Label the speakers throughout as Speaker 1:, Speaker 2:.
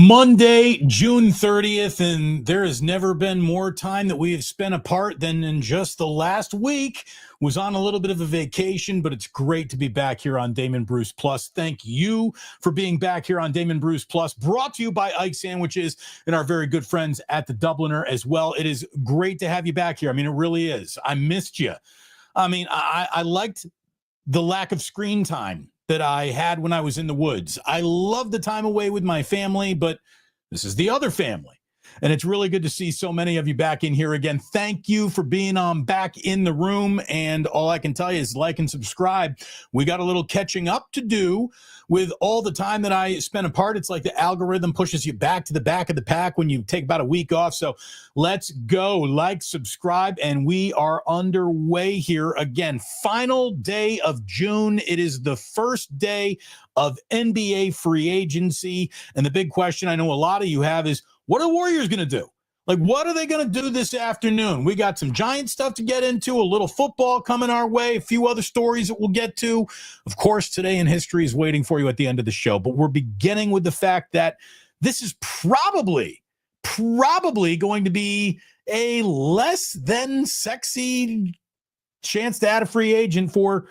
Speaker 1: Monday, June 30th, and there has never been more time that we have spent apart than in just the last week. Was on a little bit of a vacation, but it's great to be back here on Damon Bruce Plus. Thank you for being back here on Damon Bruce Plus, brought to you by Ike Sandwiches and our very good friends at the Dubliner as well. It is great to have you back here. I mean, it really is. I missed you. I liked the lack of screen time that I had when I was in the woods. I love the time away with my family, but this is the other family. And it's really good to see so many of you back in here again. Thank you for being back in the room. And all I can tell you is like and subscribe. We got a little catching up to do with all the time that I spent apart. It's like the algorithm pushes you back to the back of the pack when you take about a week off. So let's go. Like, subscribe, and we are underway here again. Final day of June. It is the first day of NBA free agency. And the big question I know a lot of you have is, what are the Warriors going to do? Like, what are they going to do this afternoon? We got some Giant stuff to get into, a little football coming our way, a few other stories that we'll get to. Of course, Today in History is waiting for you at the end of the show. But we're beginning with the fact that this is probably going to be a less than sexy chance to add a free agent for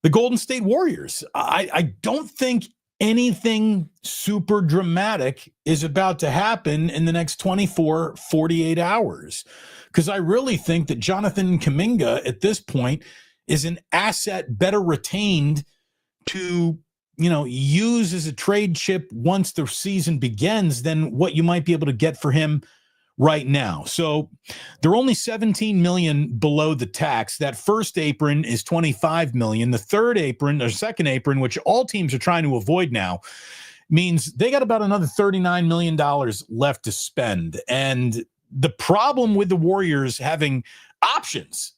Speaker 1: the Golden State Warriors. I don't think anything super dramatic is about to happen in the next 24, 48 hours. Because I really think that Jonathan Kuminga at this point is an asset better retained to, use as a trade chip once the season begins than what you might be able to get for him right now. So they're only $17 million below the tax. That first apron is $25 million. The third apron or second apron, which all teams are trying to avoid now, means they got about another $39 million left to spend. And the problem with the Warriors having options,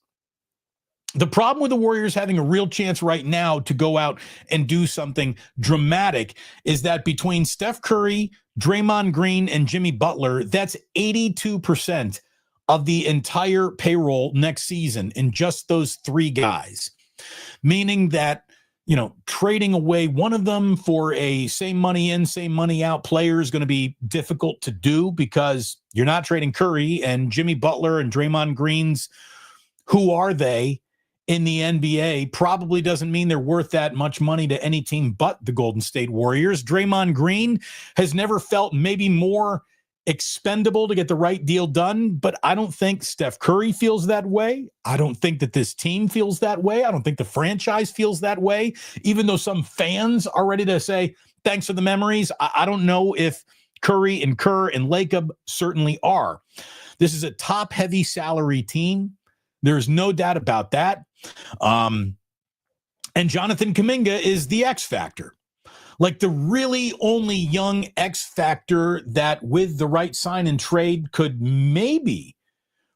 Speaker 1: the problem with the Warriors having a real chance right now to go out and do something dramatic is that between Steph Curry, Draymond Green, and Jimmy Butler, that's 82% of the entire payroll next season in just those three guys. Meaning that, trading away one of them for a same money in, same money out player is going to be difficult to do because you're not trading Curry and Jimmy Butler and Draymond Green's, who are they in the NBA, probably doesn't mean they're worth that much money to any team but the Golden State Warriors. Draymond Green has never felt maybe more expendable to get the right deal done, but I don't think Steph Curry feels that way. I don't think that this team feels that way. I don't think the franchise feels that way, even though some fans are ready to say, thanks for the memories. I don't know if Curry and Kerr and Lacob certainly are. This is a top-heavy salary team. There's no doubt about that. And Jonathan Kuminga is the X factor. Like the really only young X factor that with the right sign and trade could maybe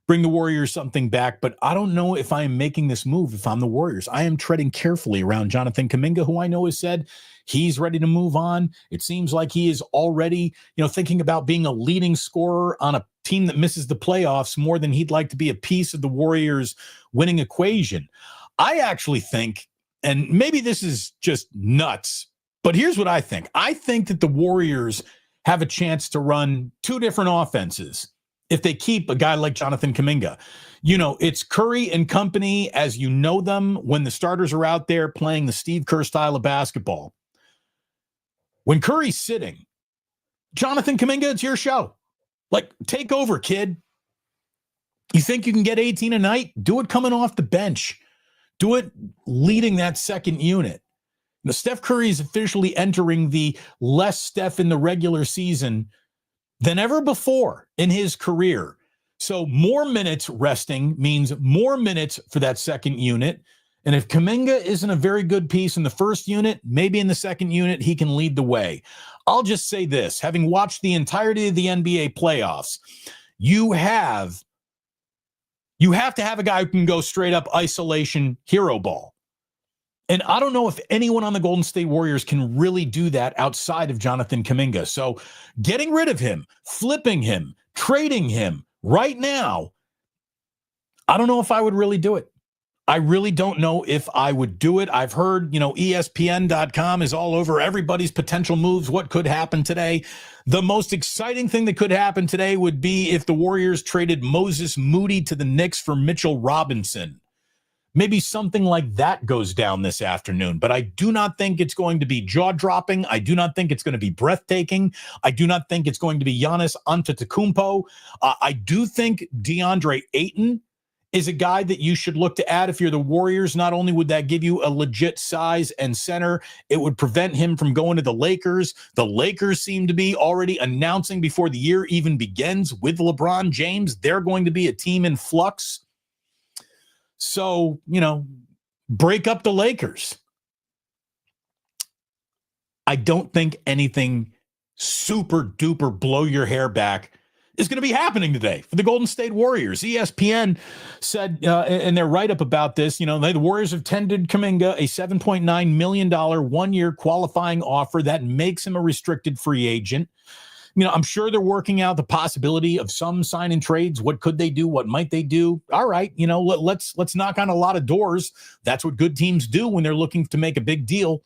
Speaker 1: bring the Warriors something back. But I don't know if I am making this move if I'm the Warriors. I am treading carefully around Jonathan Kuminga, who I know has said he's ready to move on. It seems like he is already, thinking about being a leading scorer on a team that misses the playoffs more than he'd like to be a piece of the Warriors winning equation. I actually think, and maybe this is just nuts, but here's what I think. I think that the Warriors have a chance to run two different offenses if they keep a guy like Jonathan Kuminga. It's Curry and company as you know them when the starters are out there playing the Steve Kerr style of basketball. When Curry's sitting, Jonathan Kuminga, it's your show. Like, take over, kid. You think you can get 18 a night? Do it coming off the bench. Do it leading that second unit. Now, Steph Curry is officially entering the less Steph in the regular season than ever before in his career. So more minutes resting means more minutes for that second unit. And if Kuminga isn't a very good piece in the first unit, maybe in the second unit, he can lead the way. I'll just say this, having watched the entirety of the NBA playoffs, you have to have a guy who can go straight up isolation hero ball. And I don't know if anyone on the Golden State Warriors can really do that outside of Jonathan Kuminga. So getting rid of him, flipping him, trading him right now, I don't know if I would really do it. I really don't know if I would do it. I've heard, ESPN.com is all over everybody's potential moves. What could happen today? The most exciting thing that could happen today would be if the Warriors traded Moses Moody to the Knicks for Mitchell Robinson. Maybe something like that goes down this afternoon, but I do not think it's going to be jaw-dropping. I do not think it's going to be breathtaking. I do not think it's going to be Giannis Antetokounmpo. I do think DeAndre Ayton is a guy that you should look to add if you're the Warriors. Not only would that give you a legit size and center, it would prevent him from going to the Lakers. The Lakers seem to be already announcing before the year even begins with LeBron James, they're going to be a team in flux. So, break up the Lakers. I don't think anything super duper blow your hair back is going to be happening today for the Golden State Warriors. ESPN said in their write-up about this, the Warriors have tendered Kuminga a $7.9 million one-year qualifying offer that makes him a restricted free agent. I'm sure they're working out the possibility of some sign and trades. What could they do? What might they do? All right, let's knock on a lot of doors. That's what good teams do when they're looking to make a big deal.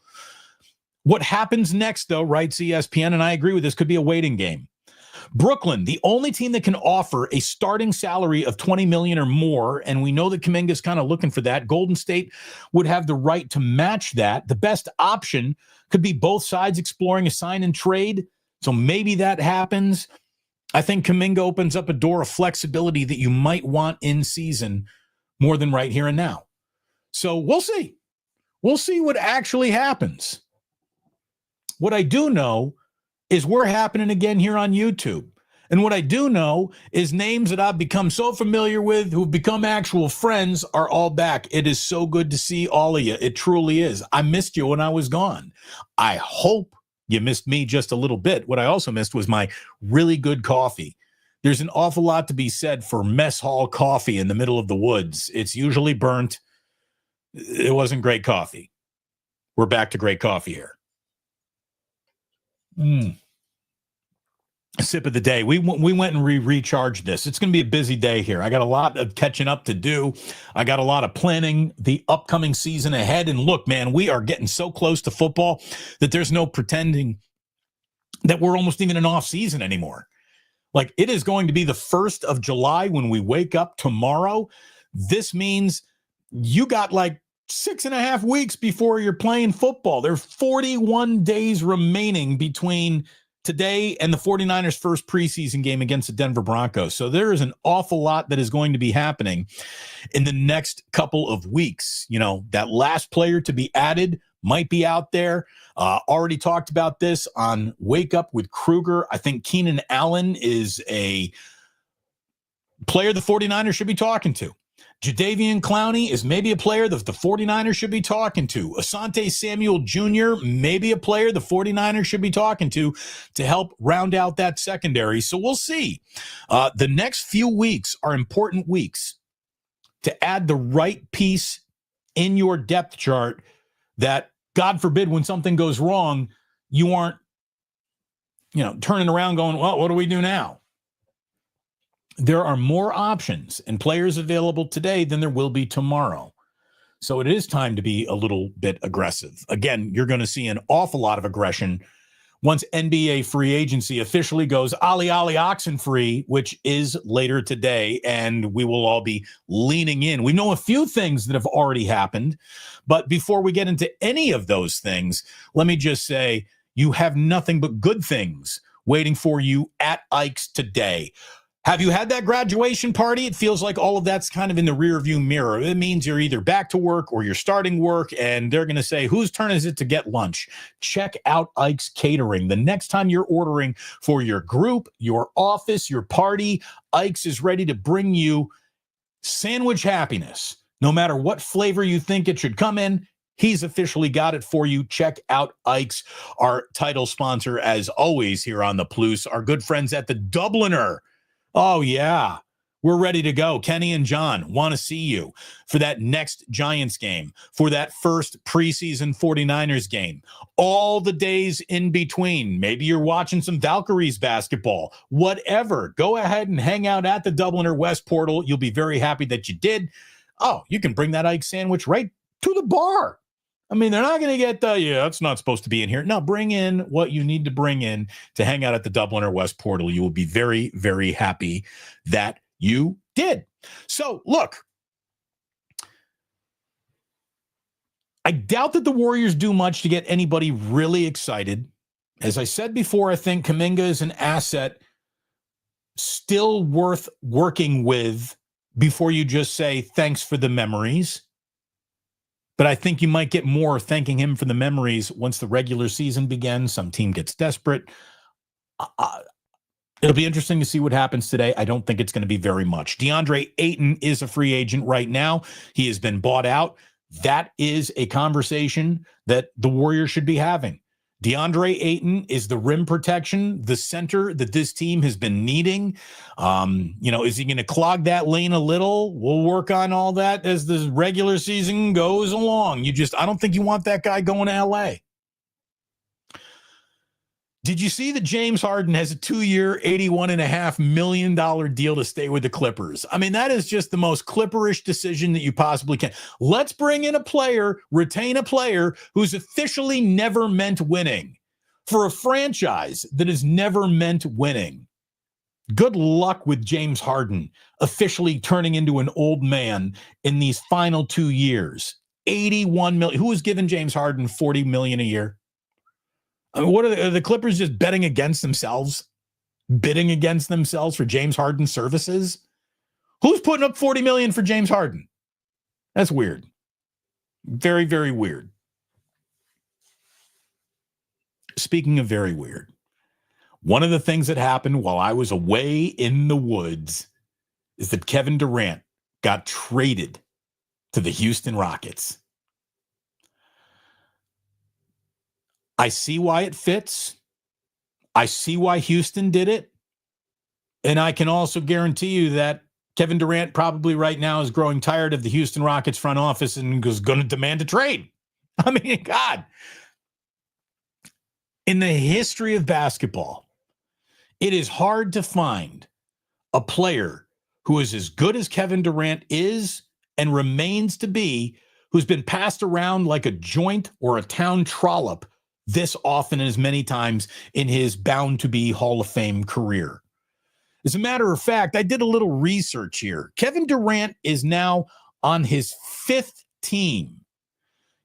Speaker 1: What happens next, though, writes ESPN, and I agree with this, could be a waiting game. Brooklyn, the only team that can offer a starting salary of $20 million or more, and we know that Kuminga's kind of looking for that. Golden State would have the right to match that. The best option could be both sides exploring a sign and trade. So maybe that happens. I think Kuminga opens up a door of flexibility that you might want in season more than right here and now. So we'll see. We'll see what actually happens. What I do know is we're happening again here on YouTube. And what I do know is names that I've become so familiar with, who've become actual friends, are all back. It is so good to see all of you. It truly is. I missed you when I was gone. I hope you missed me just a little bit. What I also missed was my really good coffee. There's an awful lot to be said for mess hall coffee in the middle of the woods. It's usually burnt. It wasn't great coffee. We're back to great coffee here. A sip of the day. We went and recharged this. It's going to be a busy day here. I got a lot of catching up to do. I got a lot of planning the upcoming season ahead. And look, man, we are getting so close to football that there's no pretending that we're almost even in off season anymore. Like, it is going to be the 1st of July when we wake up tomorrow. This means you got like 6.5 weeks before you're playing football. There's 41 days remaining between today and the 49ers' first preseason game against the Denver Broncos. So there is an awful lot that is going to be happening in the next couple of weeks. That last player to be added might be out there. Already talked about this on Wake Up with Kruger. I think Keenan Allen is a player the 49ers should be talking to. Jadeveon Clowney is maybe a player that the 49ers should be talking to. Asante Samuel Jr., maybe a player the 49ers should be talking to help round out that secondary. So we'll see. The next few weeks are important weeks to add the right piece in your depth chart that, God forbid, when something goes wrong, you aren't, turning around going, well, what do we do now? There are more options and players available today than there will be tomorrow. So it is time to be a little bit aggressive. Again, you're going to see an awful lot of aggression once NBA free agency officially goes ollie oxen free, which is later today, and we will all be leaning in. We know a few things that have already happened, but before we get into any of those things, let me just say you have nothing but good things waiting for you at Ike's today. Have you had that graduation party? It feels like all of that's kind of in the rearview mirror. It means you're either back to work or you're starting work, and they're going to say, whose turn is it to get lunch? Check out Ike's Catering. The next time you're ordering for your group, your office, your party, Ike's is ready to bring you sandwich happiness. No matter what flavor you think it should come in, he's officially got it for you. Check out Ike's, our title sponsor, as always, here on the Plus. Our good friends at the Dubliner. Oh, yeah. We're ready to go. Kenny and John want to see you for that next Giants game, for that first preseason 49ers game, all the days in between. Maybe you're watching some Valkyries basketball, whatever. Go ahead and hang out at the Dubliner West Portal. You'll be very happy that you did. Oh, you can bring that Ike sandwich right to the bar. I mean, they're not going to get that's not supposed to be in here. No, bring in what you need to bring in to hang out at the Dublin or West Portal. You will be very, very happy that you did. So, look, I doubt that the Warriors do much to get anybody really excited. As I said before, I think Kuminga is an asset still worth working with before you just say thanks for the memories. But I think you might get more thanking him for the memories once the regular season begins. Some team gets desperate. It'll be interesting to see what happens today. I don't think it's going to be very much. DeAndre Ayton is a free agent right now. He has been bought out. That is a conversation that the Warriors should be having. DeAndre Ayton is the rim protection, the center that this team has been needing. Is he going to clog that lane a little? We'll work on all that as the regular season goes along. I don't think you want that guy going to LA. Did you see that James Harden has a 2-year, $81.5 million deal to stay with the Clippers? I mean, that is just the most Clipperish decision that you possibly can. Let's bring in a player, retain a player who's officially never meant winning for a franchise that has never meant winning. Good luck with James Harden officially turning into an old man in these final 2 years. $81 million. Who has given James Harden $40 million a year? I mean, what are the Clippers just bidding against themselves for James Harden services? Who's putting up $40 million for James Harden? That's weird. Very, very weird. Speaking of very weird, one of the things that happened while I was away in the woods is that Kevin Durant got traded to the Houston Rockets. I see why it fits. I see why Houston did it. And I can also guarantee you that Kevin Durant probably right now is growing tired of the Houston Rockets front office and is going to demand a trade. I mean, God. In the history of basketball, it is hard to find a player who is as good as Kevin Durant is and remains to be, who's been passed around like a joint or a town trollop this often and as many times in his bound-to-be Hall of Fame career. As a matter of fact, I did a little research here. Kevin Durant is now on his 5th team.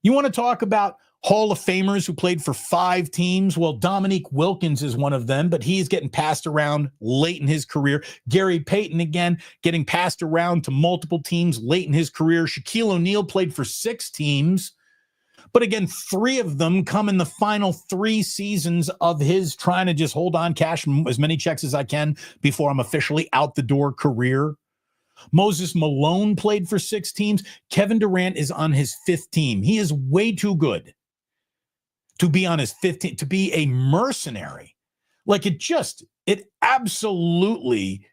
Speaker 1: You want to talk about Hall of Famers who played for 5 teams? Well, Dominique Wilkins is one of them, but he's getting passed around late in his career. Gary Payton, again, getting passed around to multiple teams late in his career. Shaquille O'Neal played for 6 teams. But again, 3 of them come in the final 3 seasons of his trying to just hold on, cash as many checks as I can before I'm officially out the door career. Moses Malone played for 6 teams. Kevin Durant is on his 5th team. He is way too good to be on his 5th team, to be a mercenary. Like it absolutely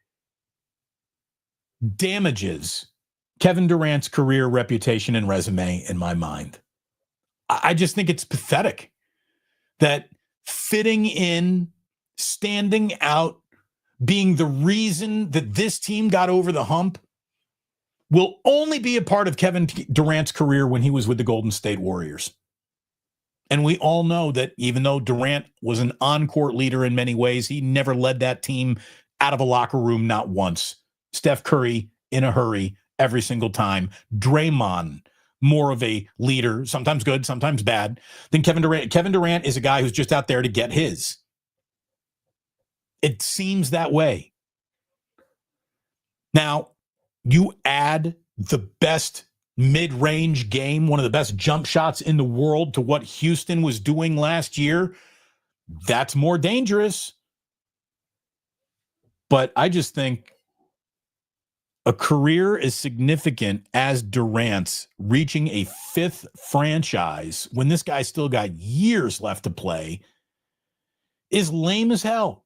Speaker 1: damages Kevin Durant's career, reputation, and resume in my mind. I just think it's pathetic that fitting in, standing out, being the reason that this team got over the hump will only be a part of Kevin Durant's career when he was with the Golden State Warriors. And we all know that even though Durant was an on-court leader in many ways, he never led that team out of a locker room, not once. Steph Curry in a hurry every single time. Draymond, more of a leader, sometimes good, sometimes bad, than Kevin Durant. Kevin Durant is a guy who's just out there to get his. It seems that way. Now, you add the best mid-range game, one of the best jump shots in the world to what Houston was doing last year, that's more dangerous. But I just think a career as significant as Durant's reaching a 5th franchise when this guy still got years left to play is lame as hell.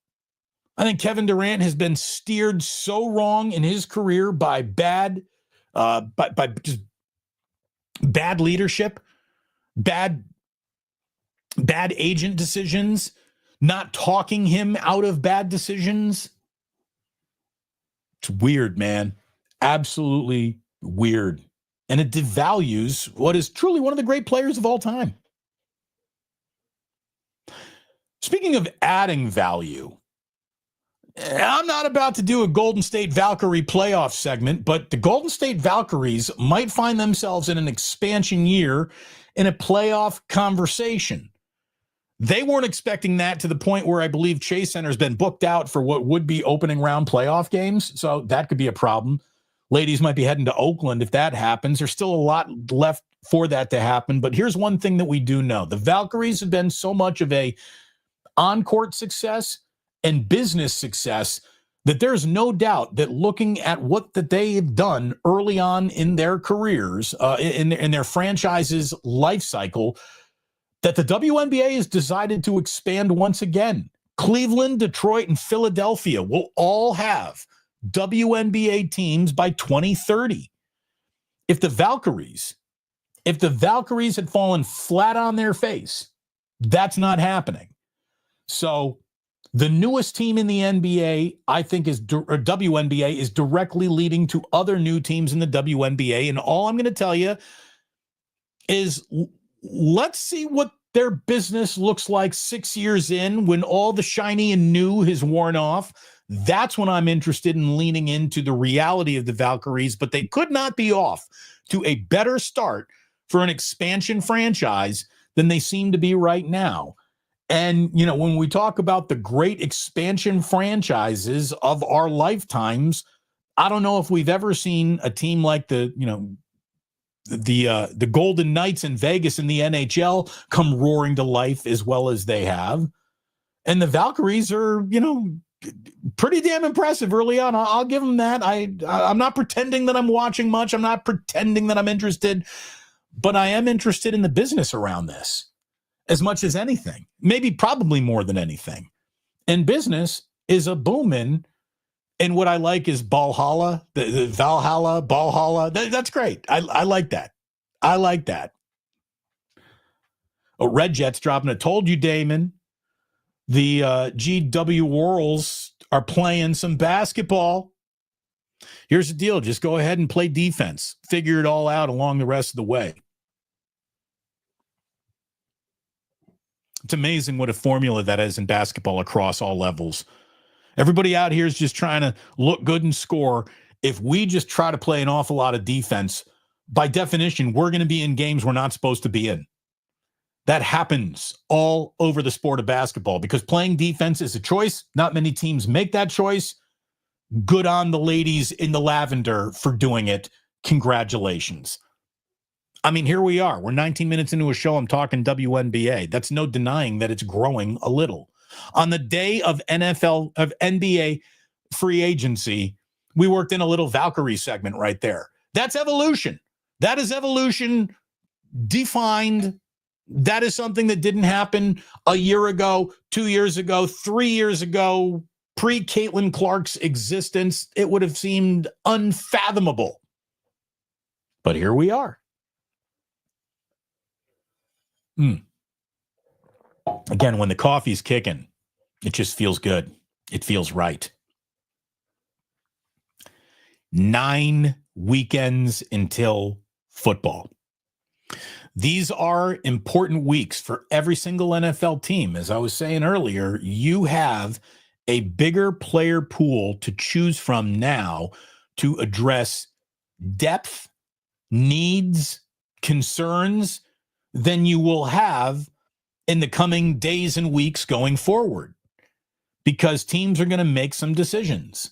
Speaker 1: I think Kevin Durant has been steered so wrong in his career by bad just bad leadership, bad agent decisions, not talking him out of bad decisions. It's weird, man. Absolutely weird. and it devalues what is truly one of the great players of all time. Speaking of adding value, I'm not about to do a Golden State Valkyrie playoff segment, but the Golden State Valkyries might find themselves in an expansion year in a playoff conversation. They weren't expecting that, to the point where I believe Chase Center's been booked out for what would be opening round playoff games. So that could be a problem. Ladies might be heading to Oakland if that happens. There's still a lot left for that to happen. But here's one thing that we do know. The Valkyries have been so much of a on-court success and business success that there's no doubt that, looking at what that they have done early on in their careers, in their franchise's life cycle, that the WNBA has decided to expand once again. Cleveland, Detroit, and Philadelphia will all have WNBA teams by 2030. If the Valkyries had fallen flat on their face, that's not happening. So the newest team in the NBA, I think, WNBA, is directly leading to other new teams in the WNBA. And all I'm going to tell you is, let's see what their business looks like 6 years in, when all the shiny and new has worn off. That's when I'm interested in leaning into the reality of the Valkyries, but they could not be off to a better start for an expansion franchise than they seem to be right now. And, when we talk about the great expansion franchises of our lifetimes, I don't know if we've ever seen a team like the Golden Knights in Vegas in the NHL come roaring to life as well as they have. And the Valkyries are, pretty damn impressive early on. I'll give them that. I'm not pretending that I'm watching much. I'm not pretending that I'm interested, but I am interested in the business around this as much as anything, probably more than anything. And business is a booming. And what I like is Valhalla, the Valhalla, Valhalla. That's great. I like that. I like that. Oh, Red Jets dropping it. Told you, Damon. The GW Whirls are playing some basketball. Here's the deal. Just go ahead and play defense. Figure it all out along the rest of the way. It's amazing what a formula that is in basketball across all levels. Everybody out here is just trying to look good and score. If we just try to play an awful lot of defense, by definition, we're going to be in games we're not supposed to be in. That happens all over the sport of basketball because playing defense is a choice. Not many teams make that choice. Good on the ladies in the lavender for doing it. Congratulations. I mean, here we are. We're 19 minutes into a show. I'm talking WNBA. That's no denying that it's growing a little. On the day of NBA free agency, we worked in a little Valkyrie segment right there. That's evolution. That is evolution defined. That is something that didn't happen a year ago, 2 years ago, 3 years ago, pre-Caitlin Clark's existence. It would have seemed unfathomable. But here we are. Again, when the coffee's kicking, it just feels good. It feels right. 9 weekends until football. These are important weeks for every single NFL team. As I was saying earlier, you have a bigger player pool to choose from now to address depth, needs, concerns than you will have in the coming days and weeks going forward, because teams are going to make some decisions.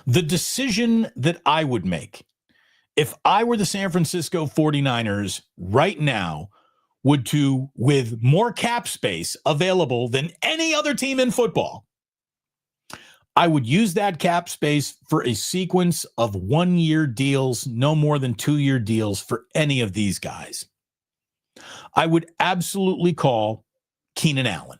Speaker 1: The decision that I would make if I were the San Francisco 49ers right now would to, with more cap space available than any other team in football, I would use that cap space for a sequence of 1-year deals, no more than 2-year deals for any of these guys. I would absolutely call Keenan Allen.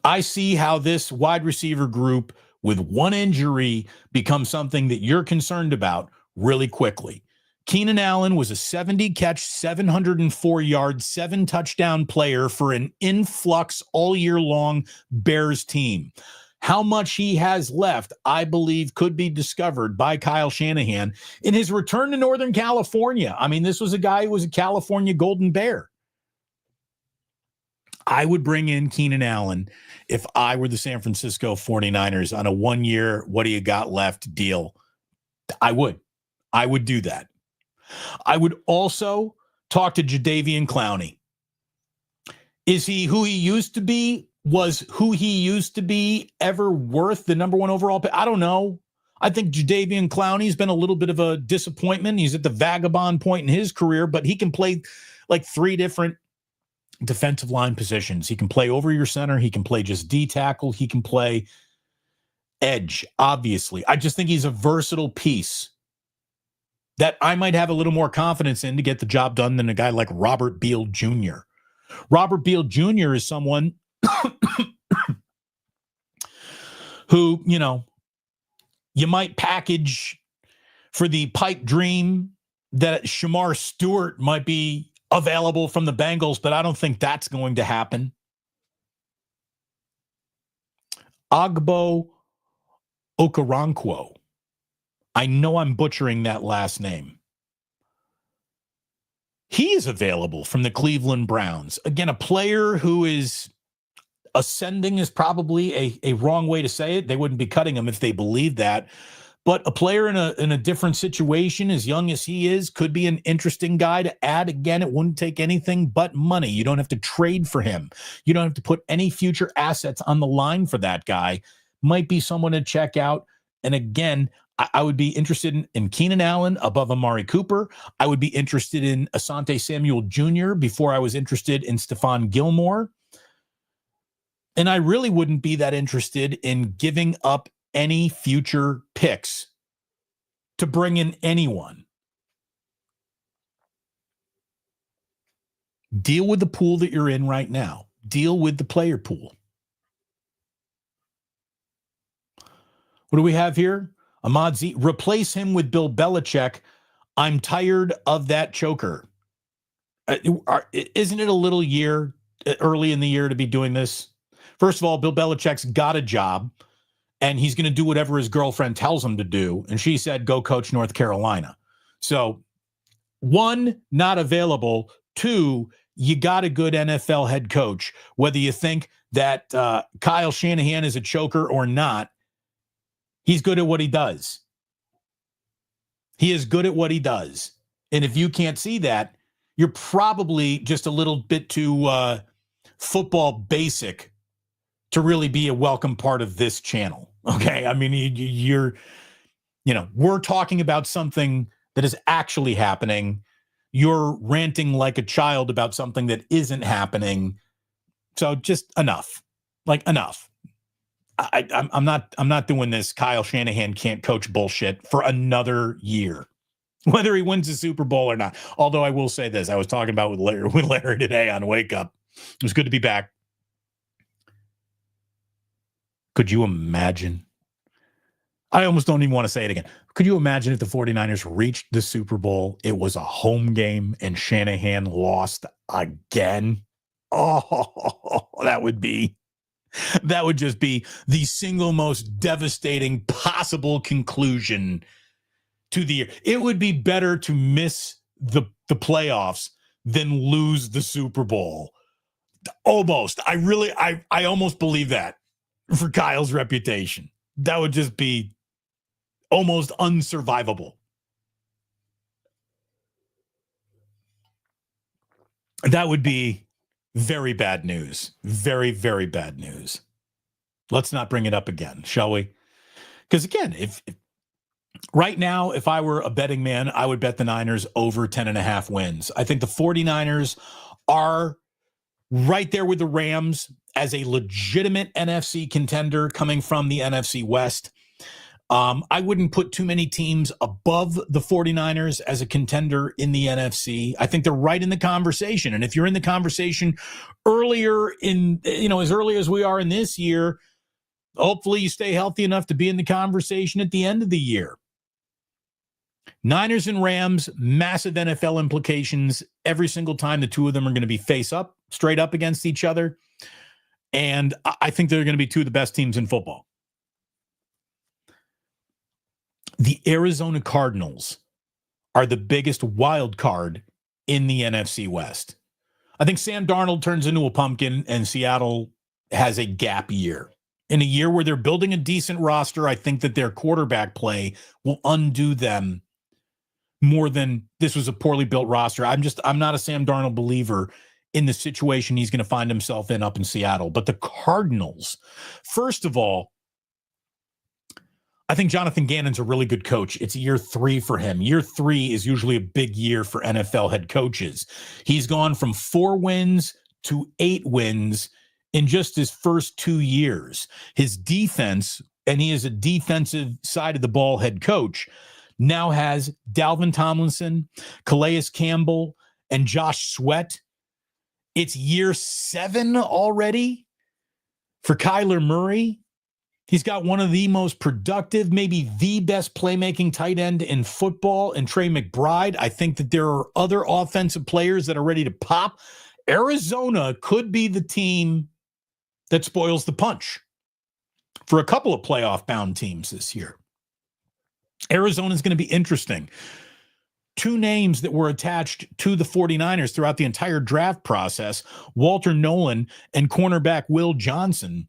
Speaker 1: I see how this wide receiver group with one injury becomes something that you're concerned about really quickly. Keenan Allen was a 70-catch, 704-yard, 7-touchdown player for an influx all year long Bears team. how much he has left, I believe, could be discovered by Kyle Shanahan in his return to Northern California. I mean, this was a guy who was a California Golden Bear. I would bring in Keenan Allen if I were the San Francisco 49ers on a 1-year, what do you got left deal. I would do that. I would also talk to Jadeveon Clowney. Is he who he used to be? Was who he used to be ever worth the number 1 overall pick? I don't know. I think Jadeveon Clowney's been a little bit of a disappointment. He's at the vagabond point in his career, but he can play like 3 different defensive line positions. He can play over your center. He can play just D tackle. He can play edge, obviously. I just think he's a versatile piece that I might have a little more confidence in to get the job done than a guy like Robert Beal Jr. Robert Beal Jr. is someone who, you might package for the pipe dream that Shamar Stewart might be available from the Bengals, but I don't think that's going to happen. Agbo Okoronkwo. I know I'm butchering that last name. He is available from the Cleveland Browns. Again, a player who is ascending is probably a wrong way to say it. They wouldn't be cutting him if they believed that. But a player in a different situation, as young as he is, could be an interesting guy to add. Again, it wouldn't take anything but money. You don't have to trade for him. You don't have to put any future assets on the line for that guy. Might be someone to check out. And again, I would be interested in Keenan Allen above Amari Cooper. I would be interested in Asante Samuel Jr. before I was interested in Stephon Gilmore. And I really wouldn't be that interested in giving up any future picks to bring in anyone. Deal with the pool that you're in right now. Deal with the player pool. What do we have here? Ahmad Z. Replace him with Bill Belichick. I'm tired of that choker. Isn't it a little early in the year to be doing this? First of all, Bill Belichick's got a job, and he's going to do whatever his girlfriend tells him to do. And she said, go coach North Carolina. So 1, not available. 2, you got a good NFL head coach. Whether you think that Kyle Shanahan is a choker or not, he's good at what he does. He is good at what he does. And if you can't see that, you're probably just a little bit too football basic to really be a welcome part of this channel. Okay. I mean, we're talking about something that is actually happening. You're ranting like a child about something that isn't happening. So just enough. Enough. I'm not doing this Kyle Shanahan can't coach bullshit for another year, whether he wins the Super Bowl or not. Although I will say this, I was talking about with Larry today on Wake Up. It was good to be back. Could you imagine? I almost don't even want to say it again. Could you imagine if the 49ers reached the Super Bowl, it was a home game, and Shanahan lost again? Oh, that would just be the single most devastating possible conclusion to the year. It would be better to miss the playoffs than lose the Super Bowl. Almost. I almost believe that for Kyle's reputation. That would just be almost unsurvivable. That would be very bad news. Very, very bad news. Let's not bring it up again, shall we? Because again, if right now, if I were a betting man, I would bet the Niners over 10.5 wins. I think the 49ers are right there with the Rams as a legitimate NFC contender coming from the NFC West. I wouldn't put too many teams above the 49ers as a contender in the NFC. I think they're right in the conversation. And if you're in the conversation earlier in, as early as we are in this year, hopefully you stay healthy enough to be in the conversation at the end of the year. Niners and Rams, massive NFL implications every single time the two of them are going to be straight up against each other. And I think they're going to be two of the best teams in football. the Arizona Cardinals are the biggest wild card in the NFC West. I think Sam Darnold turns into a pumpkin and Seattle has a gap year. In a year where they're building a decent roster, I think that their quarterback play will undo them more than this was a poorly built roster. I'm not a Sam Darnold believer in the situation he's going to find himself in up in Seattle. But the Cardinals, first of all, I think Jonathan Gannon's a really good coach. It's year 3 for him. Year 3 is usually a big year for NFL head coaches. He's gone from 4 wins to 8 wins in just his first 2 years. His defense, and he is a defensive side of the ball head coach, now has Dalvin Tomlinson, Calais Campbell, and Josh Sweat. It's year 7 already for Kyler Murray. He's got one of the most productive, maybe the best playmaking tight end in football, and Trey McBride. I think that there are other offensive players that are ready to pop. Arizona could be the team that spoils the punch for a couple of playoff-bound teams this year. Arizona is going to be interesting. 2 names that were attached to the 49ers throughout the entire draft process, Walter Nolan and cornerback Will Johnson,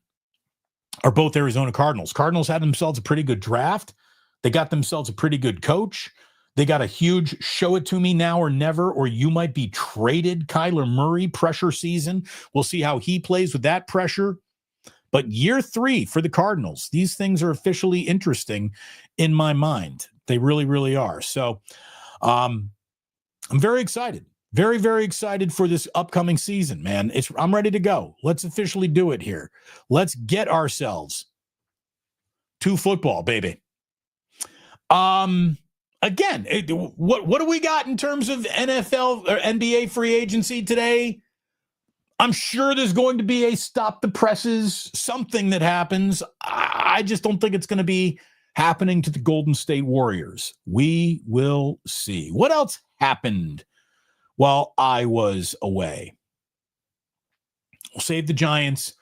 Speaker 1: are both Arizona Cardinals. Cardinals had themselves a pretty good draft. They got themselves a pretty good coach. They got a huge show it to me now or never, or you might be traded Kyler Murray pressure season. We'll see how he plays with that pressure. But year 3 for the Cardinals, these things are officially interesting in my mind. They really, really are. So I'm very excited. Very, very excited for this upcoming season, man. I'm ready to go. Let's officially do it here. Let's get ourselves to football, baby. Again, what do we got in terms of NFL or NBA free agency today? I'm sure there's going to be a stop the presses, something that happens. I just don't think it's going to be happening to the Golden State Warriors. We will see. What else happened while I was away? We'll save the Giants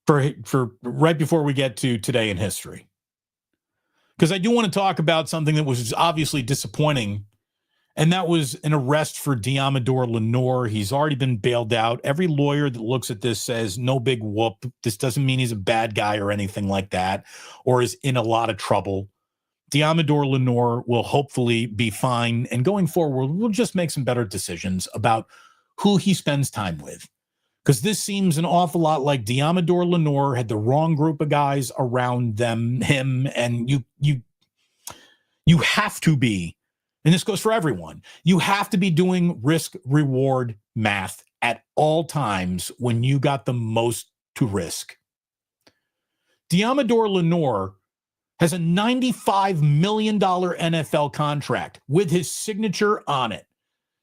Speaker 1: for right before we get to today in history. Because I do want to talk about something that was obviously disappointing, and that was an arrest for Deommodore Lenoir. He's already been bailed out. Every lawyer that looks at this says, no big whoop. This doesn't mean he's a bad guy or anything like that, or is in a lot of trouble. Deommodore Lenoir will hopefully be fine, and going forward, we'll just make some better decisions about who he spends time with. Because this seems an awful lot like Deommodore Lenoir had the wrong group of guys around him, and you have to be, and this goes for everyone, you have to be doing risk-reward math at all times when you got the most to risk. Deommodore Lenoir has a $95 million NFL contract with his signature on it.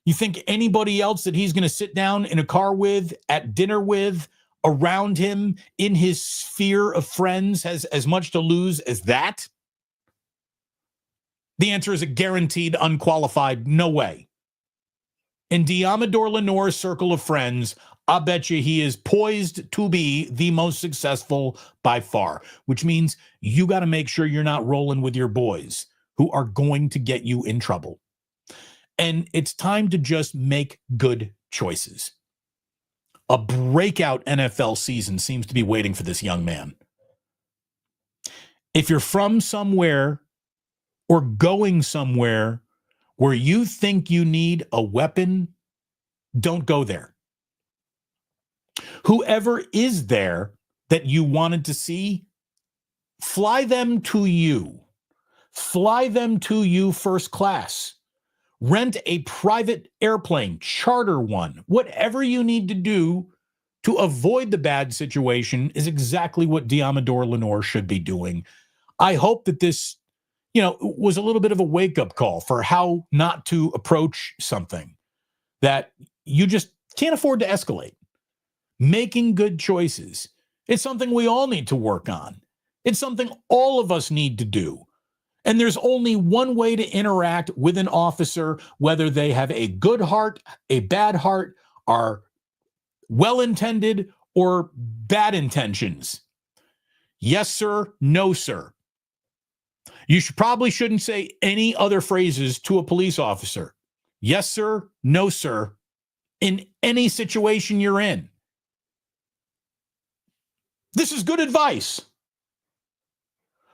Speaker 1: You think anybody else that he's going to sit down in a car with, at dinner with, around him, in his sphere of friends has as much to lose as that? The answer is a guaranteed unqualified no way. In Deommodore Lenoir's circle of friends, I bet you he is poised to be the most successful by far, which means you got to make sure you're not rolling with your boys who are going to get you in trouble. And it's time to just make good choices. A breakout NFL season seems to be waiting for this young man. If you're from somewhere or going somewhere where you think you need a weapon, don't go there. Whoever is there that you wanted to see, fly them to you. Fly them to you first class. Rent a private airplane, charter one. Whatever you need to do to avoid the bad situation is exactly what Deommodore Lenoir should be doing. I hope that this, was a little bit of a wake-up call for how not to approach something that you just can't afford to escalate. Making good choices. It's something we all need to work on. It's something all of us need to do. And there's only one way to interact with an officer, whether they have a good heart, a bad heart, are well-intended, or bad intentions. Yes, sir. No, sir. You probably shouldn't say any other phrases to a police officer. Yes, sir. No, sir. In any situation you're in. This is good advice.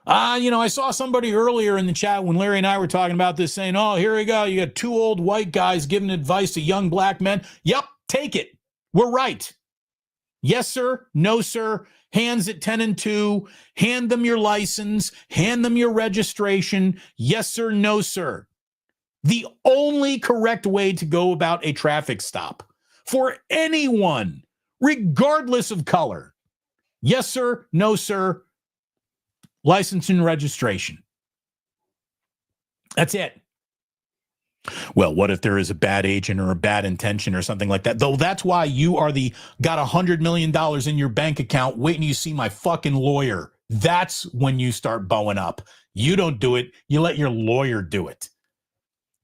Speaker 1: I saw somebody earlier in the chat when Larry and I were talking about this saying, oh, here we go. You got two old white guys giving advice to young black men. Yep, take it. We're right. Yes, sir. No, sir. Hands at 10 and 2. Hand them your license. Hand them your registration. Yes, sir. No, sir. The only correct way to go about a traffic stop for anyone, regardless of color. Yes, sir. No, sir. License and registration. That's it. Well, what if there is a bad agent or a bad intention or something like that? Though that's why you are got $100 million in your bank account waiting to see my fucking lawyer. That's when you start bowing up. You don't do it. You let your lawyer do it.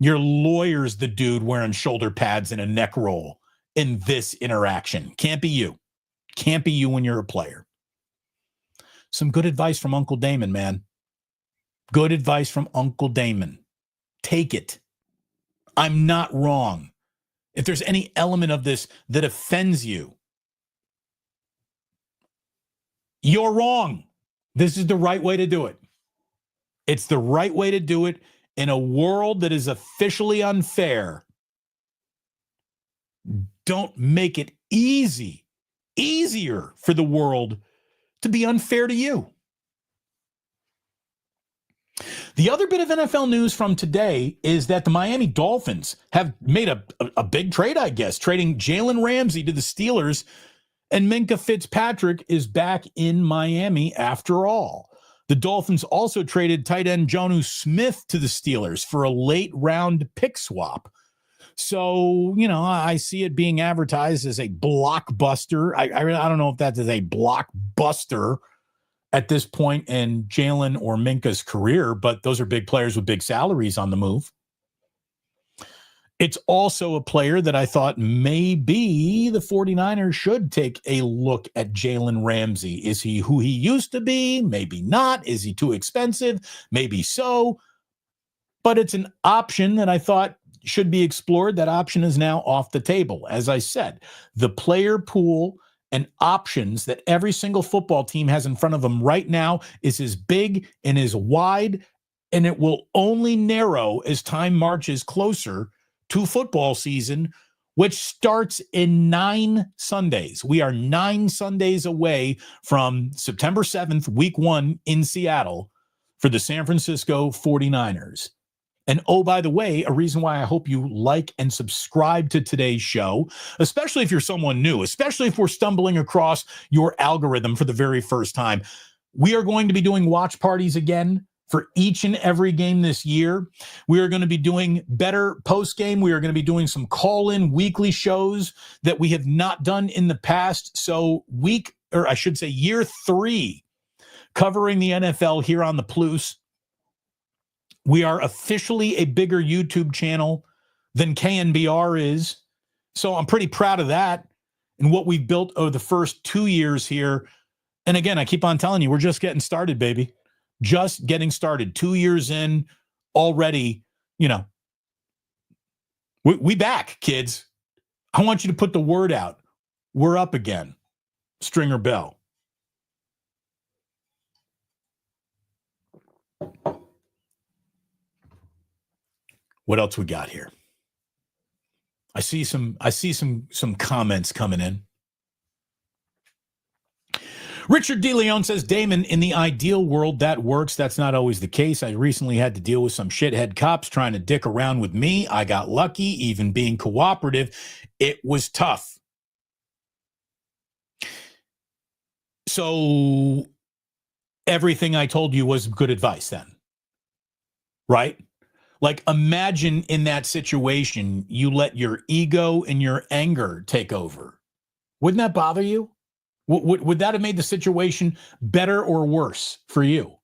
Speaker 1: Your lawyer's the dude wearing shoulder pads and a neck roll in this interaction. Can't be you. Can't be you when you're a player. Some good advice from Uncle Damon, man. Good advice from Uncle Damon. Take it. I'm not wrong. If there's any element of this that offends you, you're wrong. This is the right way to do it. It's the right way to do it in a world that is officially unfair. Don't make it easier for the world to be unfair to you. The other bit of NFL news from today is that the Miami Dolphins have made a big trade, I guess, trading Jalen Ramsey to the Steelers, and Minkah Fitzpatrick is back in Miami after all. The Dolphins also traded tight end Jonnu Smith to the Steelers for a late round pick swap. So, I see it being advertised as a blockbuster. I don't know if that is a blockbuster at this point in Jalen or Minkah's career, but those are big players with big salaries on the move. It's also a player that I thought maybe the 49ers should take a look at Jalen Ramsey. Is he who he used to be? Maybe not. Is he too expensive? Maybe so. But it's an option that I thought should be explored. That option is now off the table. As I said, the player pool and options that every single football team has in front of them right now is as big and as wide, and it will only narrow as time marches closer to football season, which starts in 9 Sundays. We are 9 Sundays away from September 7th, week 1 in Seattle for the San Francisco 49ers. And oh, by the way, a reason why I hope you like and subscribe to today's show, especially if you're someone new, especially if we're stumbling across your algorithm for the very first time. We are going to be doing watch parties again for each and every game this year. We are going to be doing better post-game. We are going to be doing some call-in weekly shows that we have not done in the past. So year 3, covering the NFL here on the Plus. We are officially a bigger YouTube channel than KNBR is. So I'm pretty proud of that and what we've built over the first 2 years here. And again, I keep on telling you, we're just getting started, baby. Just getting started. 2 years in already, we back, kids. I want you to put the word out. We're up again. Stringer bell. What else we got here? I see some comments coming in. Richard DeLeon says, Damon, in the ideal world, that works. That's not always the case. I recently had to deal with some shithead cops trying to dick around with me. I got lucky, even being cooperative. It was tough. So everything I told you was good advice then, right? Like, imagine in that situation, you let your ego and your anger take over. Wouldn't that bother you? Would that have made the situation better or worse for you?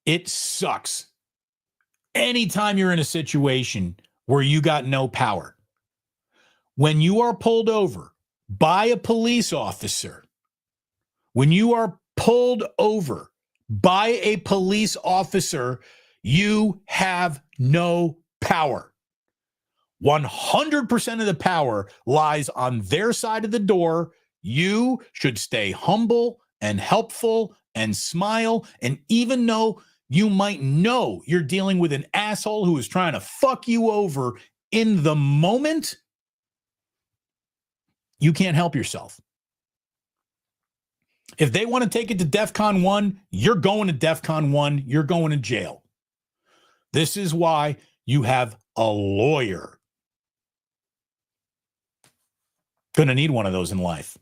Speaker 1: It sucks. Anytime you're in a situation where you got no power, when you are pulled over by a police officer, when you are pulled over by a police officer, you have no power. 100% of the power lies on their side of the door. You should stay humble and helpful and smile. And even though you might know you're dealing with an asshole who is trying to fuck you over in the moment, you can't help yourself. If they want to take it to DEFCON 1, you're going to DEFCON 1. You're going to jail. This is why you have a lawyer. Going to need one of those in life.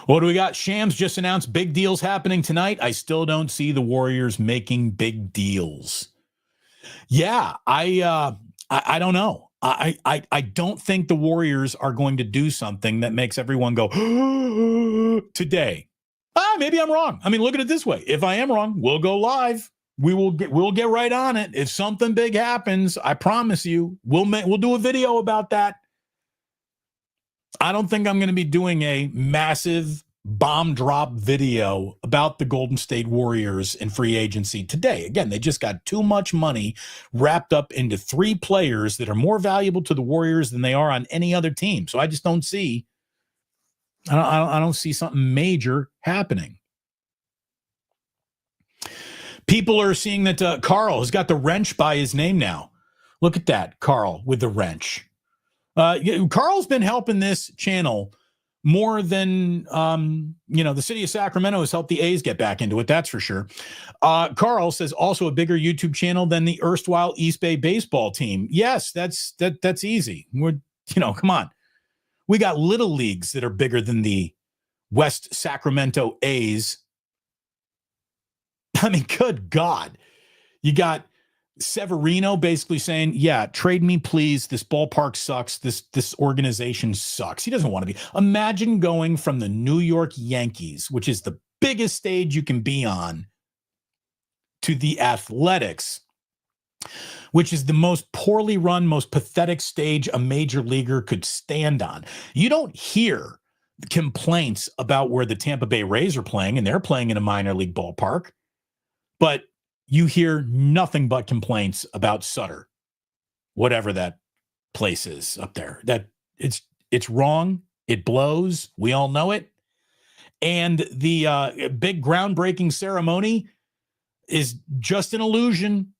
Speaker 1: What do we got? Shams just announced big deals happening tonight. I still don't see the Warriors making big deals. Yeah, I don't know. I don't think the Warriors are going to do something that makes everyone go today. Maybe I'm wrong. I mean, look at it this way. If I am wrong, we'll go live. We'll get right on it. If something big happens, I promise you, we'll do a video about that. I don't think I'm going to be doing a massive bomb drop video about the Golden State Warriors in free agency today. Again, they just got too much money wrapped up into 3 players that are more valuable to the Warriors than they are on any other team. So I just don't see, I don't see something major happening. People are seeing that Carl has got the wrench by his name now. Look at that, Carl with the wrench. Carl's been helping this channel more than, the city of Sacramento has helped the A's get back into it. That's for sure. Carl says also a bigger YouTube channel than the erstwhile East Bay baseball team. Yes, that's easy. Come on. We got little leagues that are bigger than the West Sacramento A's. I mean, good God. You got Severino basically saying, yeah, trade me, please. This ballpark sucks. This organization sucks. He doesn't want to be. Imagine going from the New York Yankees, which is the biggest stage you can be on, to the Athletics, which is the most poorly run, most pathetic stage a major leaguer could stand on. You don't hear complaints about where the Tampa Bay Rays are playing, and they're playing in a minor league ballpark. But you hear nothing but complaints about Sutter, whatever that place is up there. That it's wrong. It blows. We all know it. And the big groundbreaking ceremony is just an illusion.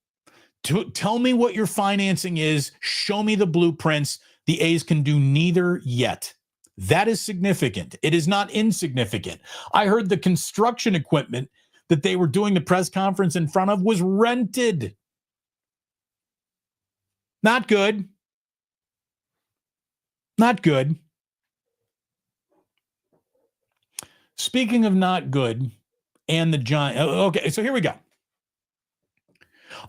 Speaker 1: Tell me what your financing is. Show me the blueprints. The A's can do neither yet. That is significant. It is not insignificant. I heard the construction equipment that they were doing the press conference in front of was rented. Not good. Not good. Speaking of not good and the Giants. Okay, so here we go.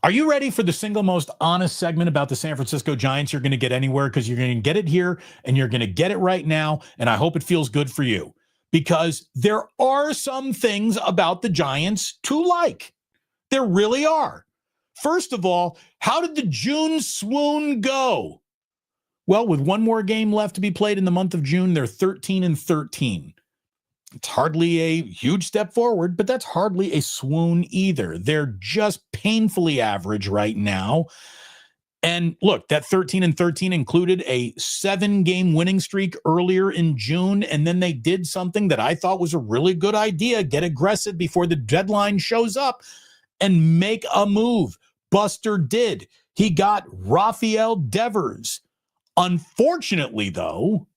Speaker 1: Are you ready for the single most honest segment about the San Francisco Giants you're going to get anywhere? Because you're going to get it here and you're going to get it right now. And I hope it feels good for you. Because there are some things about the Giants to like. There really are. First of all, how did the June swoon go? Well, with one more game left to be played in the month of June, they're 13-13. It's hardly a huge step forward, but that's hardly a swoon either. They're just painfully average right now. And look, that 13-13 included a 7-game winning streak earlier in June. And then they did something that I thought was a really good idea. Get aggressive before the deadline shows up and make a move. Buster did. He got Rafael Devers. Unfortunately, though,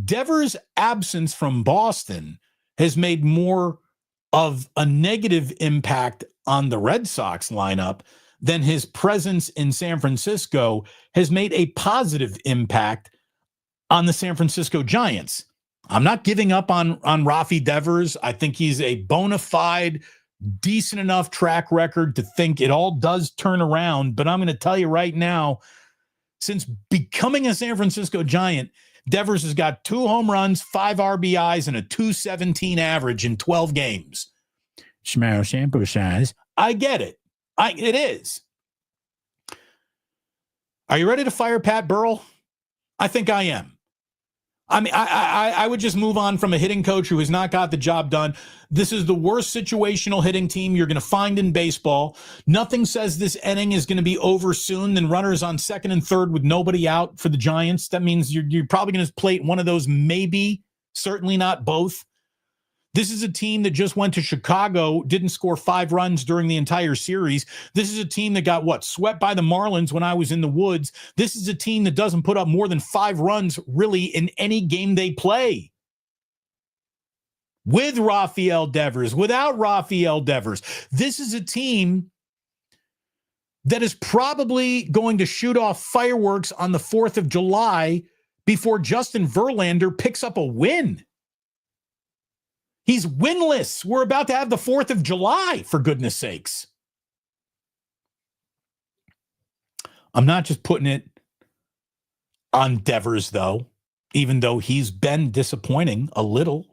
Speaker 1: Devers' absence from Boston has made more of a negative impact on the Red Sox lineup than his presence in San Francisco has made a positive impact on the San Francisco Giants. I'm not giving up on Rafi Devers. I think he's a bona fide, decent enough track record to think it all does turn around. But I'm going to tell you right now, since becoming a San Francisco Giant, Devers has got 2 home runs, 5 RBIs, and a .217 average in 12 games. Small sample size. I get it. It is. Are you ready to fire Pat Burrell? I think I am. I mean, I would just move on from a hitting coach who has not got the job done. This is the worst situational hitting team you're going to find in baseball. Nothing says this inning is going to be over soon than runners on second and third with nobody out for the Giants. That means you're probably going to plate one of those, maybe, certainly not both. This is a team that just went to Chicago, didn't score 5 runs during the entire series. This is a team that got, swept by the Marlins when I was in the woods. This is a team that doesn't put up more than 5 runs really in any game they play. With Rafael Devers, without Rafael Devers. This is a team that is probably going to shoot off fireworks on the 4th of July before Justin Verlander picks up a win. He's winless. We're about to have the 4th of July, for goodness sakes. I'm not just putting it on Devers, though, even though he's been disappointing a little.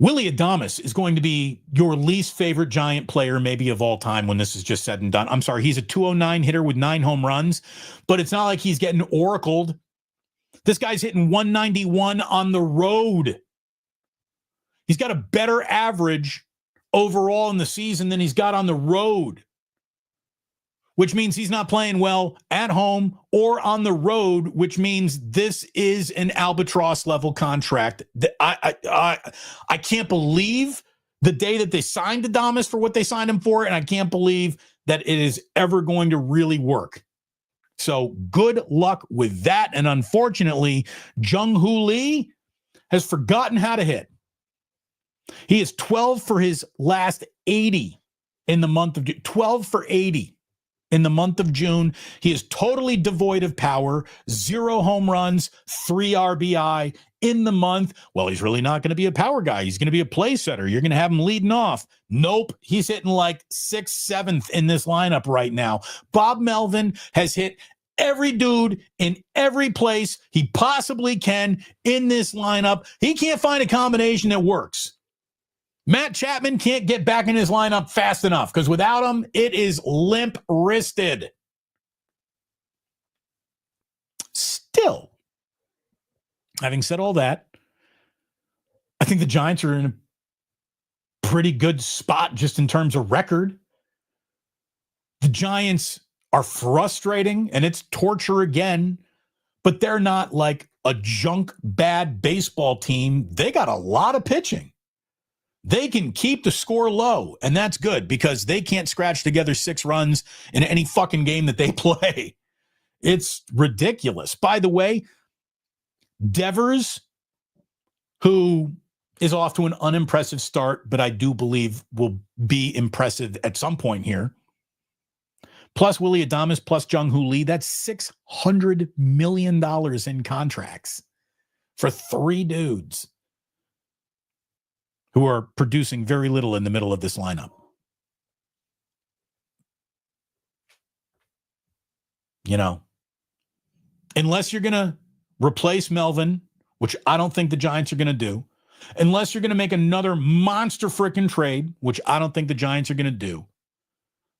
Speaker 1: Willy Adames is going to be your least favorite Giant player maybe of all time when this is just said and done. I'm sorry, he's a 209 hitter with 9 home runs, but it's not like he's getting oracled. This guy's hitting 191 on the road. He's got a better average overall in the season than he's got on the road, which means he's not playing well at home or on the road, which means this is an albatross level contract. I can't believe the day that they signed Adames for what they signed him for, and I can't believe that it is ever going to really work. So good luck with that. And unfortunately, Jung-Hoo Lee has forgotten how to hit. He is 12 for his last 80 in the month of June. 12 for 80 in the month of June. He is totally devoid of power, 0 home runs, 3 RBI in the month. Well, he's really not going to be a power guy. He's going to be a play setter. You're going to have him leading off. Nope. He's hitting like 6th, 7th in this lineup right now. Bob Melvin has hit every dude in every place he possibly can in this lineup. He can't find a combination that works. Matt Chapman can't get back in his lineup fast enough because without him, it is limp-wristed. Still, having said all that, I think the Giants are in a pretty good spot just in terms of record. The Giants are frustrating, and it's torture again, but they're not like a junk bad baseball team. They got a lot of pitching. They can keep the score low, and that's good because they can't scratch together 6 runs in any fucking game that they play. It's ridiculous. By the way, Devers, who is off to an unimpressive start, but I do believe will be impressive at some point here, plus Willy Adames, plus Jung-Hoo Lee, that's $600 million in contracts for 3 dudes who are producing very little in the middle of this lineup. You know, unless you're going to replace Melvin, which I don't think the Giants are going to do, unless you're going to make another monster freaking trade, which I don't think the Giants are going to do,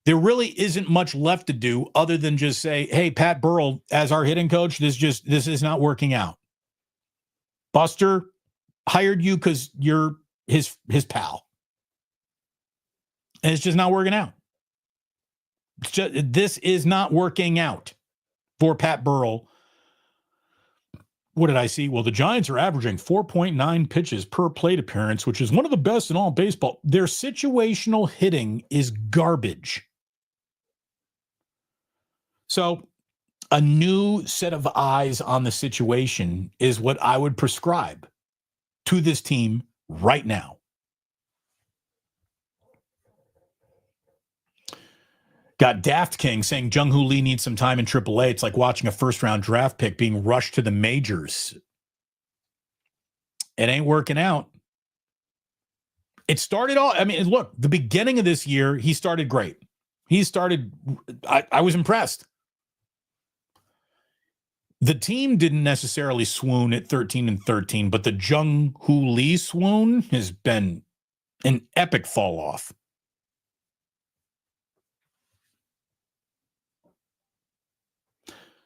Speaker 1: there really isn't much left to do other than just say, hey, Pat Burrell, as our hitting coach, this is not working out. Buster hired you because you're his pal. And it's just not working out. This is not working out for Pat Burrell. What did I see? Well, the Giants are averaging 4.9 pitches per plate appearance, which is one of the best in all baseball. Their situational hitting is garbage. So a new set of eyes on the situation is what I would prescribe to this team right now. Got Daft King saying Jung-Hoo Lee needs some time in AAA. It's like watching a first-round draft pick being rushed to the majors. It ain't working out. It started all, I mean, look, the beginning of this year, he started great. I was impressed. The team didn't necessarily swoon at 13-13, but the Jung-Hoo Lee swoon has been an epic fall off.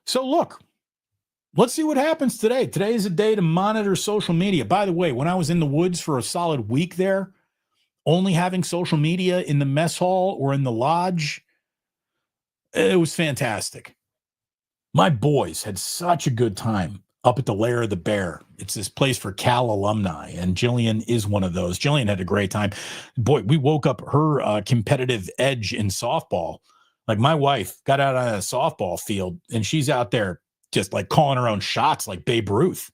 Speaker 1: So look, let's see what happens today. Today is a day to monitor social media. By the way, when I was in the woods for a solid week there, only having social media in the mess hall or in the lodge, it was fantastic. My boys had such a good time up at the Lair of the Bear. It's this place for Cal alumni, and Jillian is one of those. Jillian had a great time. Boy, we woke up her competitive edge in softball. Like, my wife got out on a softball field, and she's out there just like calling her own shots like Babe Ruth.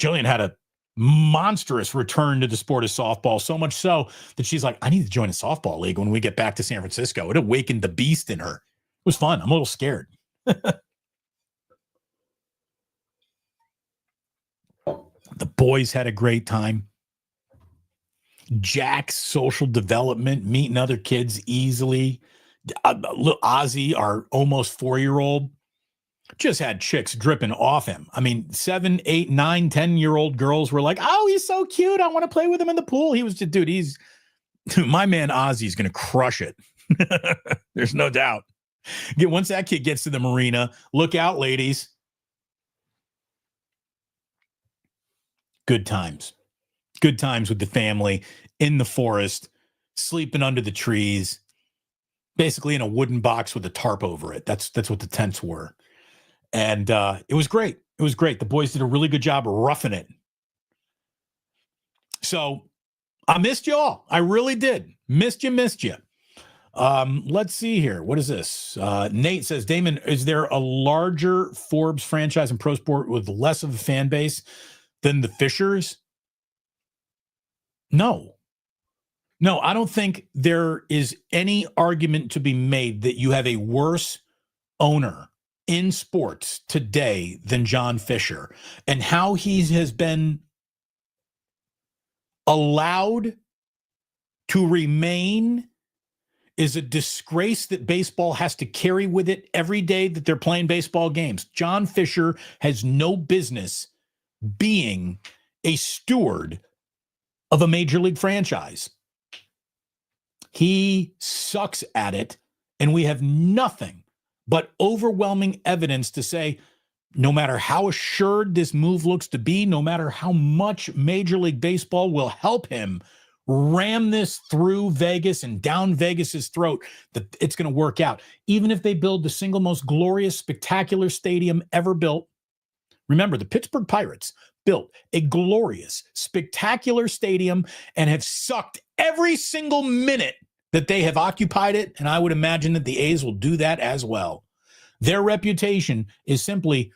Speaker 1: Jillian had a monstrous return to the sport of softball, so much so that she's like, I need to join a softball league when we get back to San Francisco. It awakened the beast in her. It was fun. I'm a little scared. The boys had a great time. Jack's social development, meeting other kids easily. Ozzy, our almost 4-year-old, just had chicks dripping off him. I mean, 7, 8, 9, 10-year-old girls were like, oh, he's so cute. I want to play with him in the pool. He was just, dude, my man Ozzy's going to crush it. There's no doubt. Once that kid gets to the marina, look out, ladies. Good times. Good times with the family in the forest, sleeping under the trees, basically in a wooden box with a tarp over it. That's what the tents were. And it was great. It was great. The boys did a really good job roughing it. So I missed you all. I really did. Missed you. Let's see here. What is this? Nate says, Damon, is there a larger Forbes franchise in pro sport with less of a fan base than the Fishers? No, I don't think there is any argument to be made that you have a worse owner in sports today than John Fisher, and how he has been allowed to remain is a disgrace that baseball has to carry with it every day that they're playing baseball games. John Fisher has no business being a steward of a major league franchise. He sucks at it, and we have nothing but overwhelming evidence to say, no matter how assured this move looks to be, no matter how much Major League Baseball will help him ram this through Vegas and down Vegas's throat, that it's going to work out. Even if they build the single most glorious, spectacular stadium ever built. Remember, the Pittsburgh Pirates built a glorious, spectacular stadium and have sucked every single minute that they have occupied it, and I would imagine that the A's will do that as well. Their reputation is simply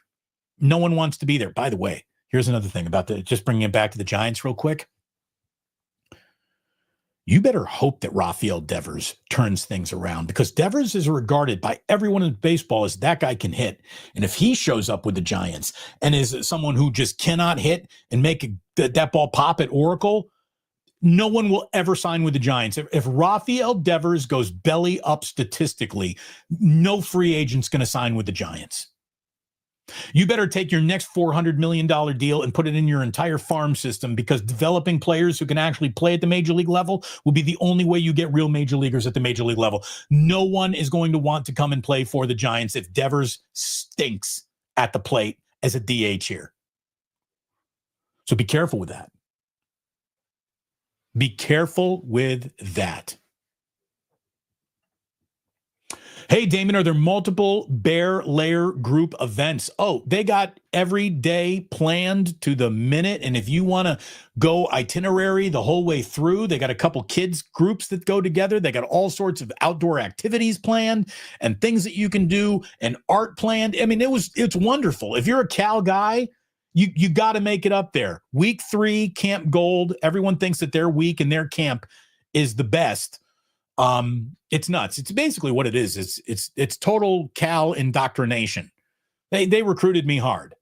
Speaker 1: no one wants to be there. By the way, here's another thing about just bringing it back to the Giants real quick. You better hope that Rafael Devers turns things around, because Devers is regarded by everyone in baseball as that guy can hit. And if he shows up with the Giants and is someone who just cannot hit and make that ball pop at Oracle, no one will ever sign with the Giants. If Rafael Devers goes belly up statistically, no free agent's going to sign with the Giants. You better take your next $400 million deal and put it in your entire farm system, because developing players who can actually play at the major league level will be the only way you get real major leaguers at the major league level. No one is going to want to come and play for the Giants if Devers stinks at the plate as a DH here. So be careful with that. Be careful with that. Hey, Damon, are there multiple Bear Lair group events? Oh, they got every day planned to the minute. And if you want to go itinerary the whole way through, they got a couple kids groups that go together. They got all sorts of outdoor activities planned and things that you can do and art planned. I mean, it's wonderful. If you're a Cal guy, you got to make it up there. Week 3, Camp Gold. Everyone thinks that their week and their camp is the best. It's nuts. It's basically what it is. It's total Cal indoctrination. They recruited me hard.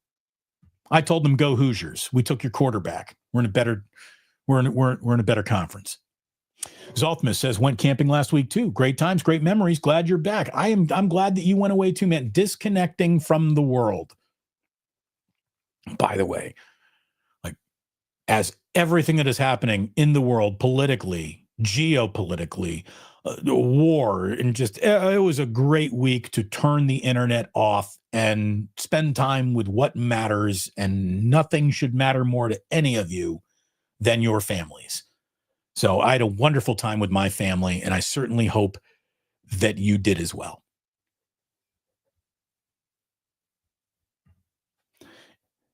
Speaker 1: I told them, go Hoosiers. We took your quarterback. We're in a better conference. Zoltmus says, went camping last week too. Great times, great memories. Glad you're back. I'm glad that you went away too, man. Disconnecting from the world. By the way, like, as everything that is happening in the world politically, geopolitically, war, and just it was a great week to turn the internet off and spend time with what matters, and nothing should matter more to any of you than your families. So I had a wonderful time with my family, and I certainly hope that you did as well.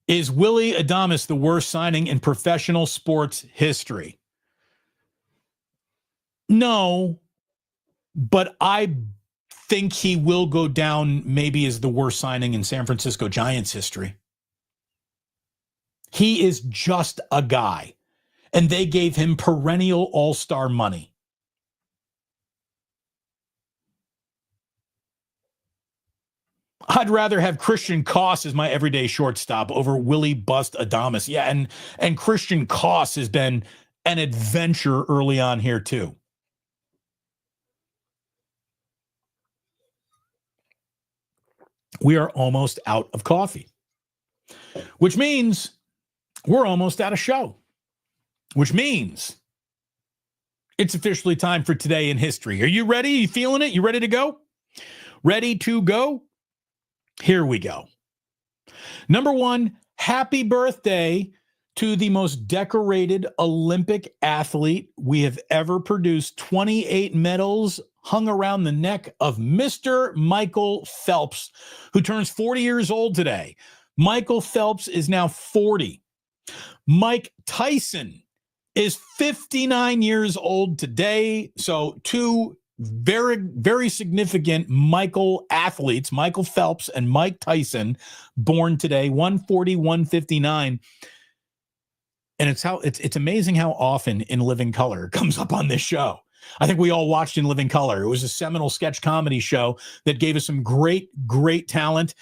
Speaker 1: Is Willy Adames the worst signing in professional sports history? No, but I think he will go down maybe as the worst signing in San Francisco Giants history. He is just a guy, and they gave him perennial all-star money. I'd rather have Christian Koss as my everyday shortstop over Willy Bust Adames. Yeah, and Christian Koss has been an adventure early on here too. We are almost out of coffee, which means we're almost out of show, which means it's officially time for Today in History. Are you ready? Are you feeling it? You ready to go? Ready to go? Here we go. Number one, happy birthday to the most decorated Olympic athlete we have ever produced. 28 medals hung around the neck of Mr. Michael Phelps, who turns 40 years old today. Michael Phelps is now 40. Mike Tyson is 59 years old today. So two very, very significant Michael athletes, Michael Phelps and Mike Tyson, born today, 140, 159. And it's amazing how often In Living Color comes up on this show. I think we all watched In Living Color. It was a seminal sketch comedy show that gave us some great, great talent.